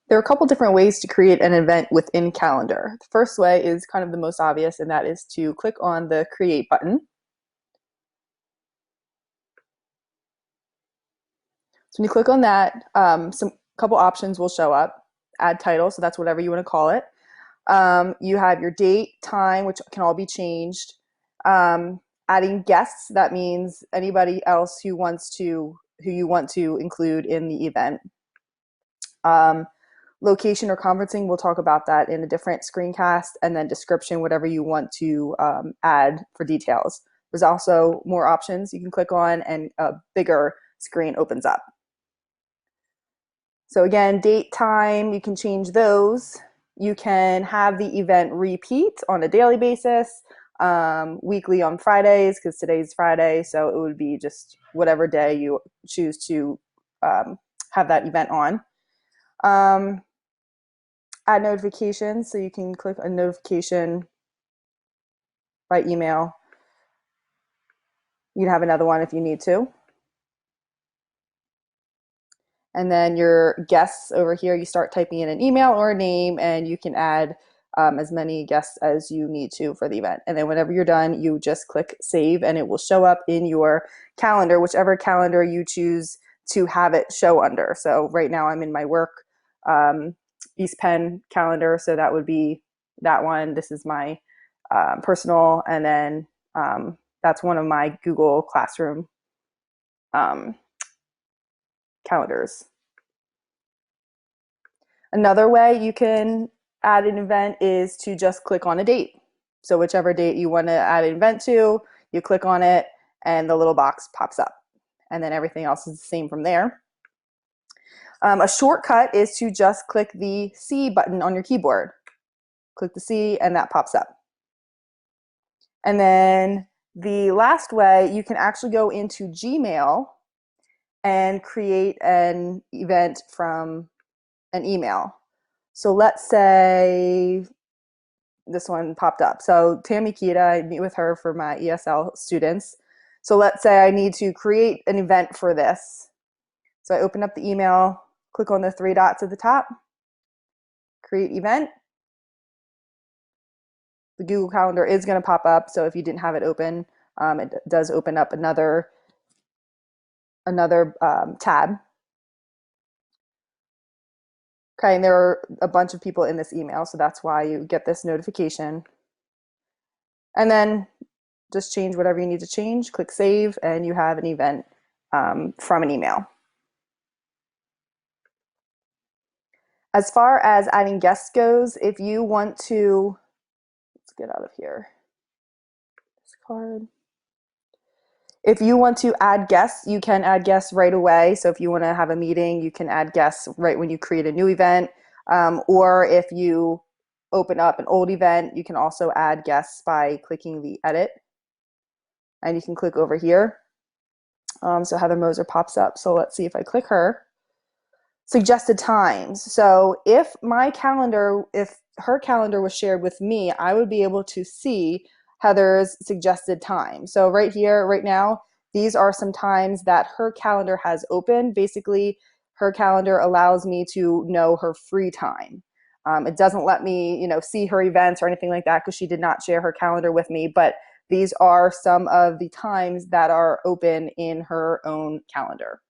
There are a couple different ways to create an event within Calendar. The first way is kind of the most obvious, and that is to click on the Create button. So when you click on that, some couple options will show up. Add title, so that's whatever you want to call it. You have your date, time, which can all be changed. Adding guests, that means anybody else who you want to include in the event. Location or conferencing, we'll talk about that in a different screencast, and then description, whatever you want to add for details. There's also more options you can click on, and a bigger screen opens up. So again, date, time, you can change those. You can have the event repeat on a daily basis, weekly on Fridays, because today's Friday, so it would be just whatever day you choose to have that event on. Add notifications, so you can click a notification by email. You can have another one if you need to. And then your guests over here, you start typing in an email or a name, and you can add as many guests as you need to for the event. And then whenever you're done, you just click save, and it will show up in your calendar, whichever calendar you choose to have it show under. So right now I'm in my work East Penn calendar, so that would be that one. This is my personal, and then that's one of my Google Classroom calendars. Another way you can add an event is to just click on a date. So whichever date you want to add an event to, you click on it and the little box pops up. And then everything else is the same from there. A shortcut is to just click the C button on your keyboard. Click the C and that pops up. And then the last way, you can actually go into Gmail and create an event from an email. So let's say this one popped up. So Tammy Kita, I meet with her for my ESL students. So let's say I need to create an event for this. So I open up the email, click on the three dots at the top, create event. The Google Calendar is going to pop up. So if you didn't have it open, it does open up another tab. Okay, and there are a bunch of people in this email, so that's why you get this notification. And then just change whatever you need to change, click save, and you have an event from an email. As far as adding guests goes, if you want to, let's get out of here, discard. If you want to add guests, you can add guests right away. So if you want to have a meeting, you can add guests right when you create a new event. Or if you open up an old event, you can also add guests by clicking the edit. And you can click over here. So Heather Moser pops up. So let's see if I click her. Suggested times. So if her calendar was shared with me, I would be able to see Heather's suggested time. So right here, right now, these are some times that her calendar has open. Basically, her calendar allows me to know her free time. It doesn't let me, see her events or anything like that because she did not share her calendar with me, but these are some of the times that are open in her own calendar.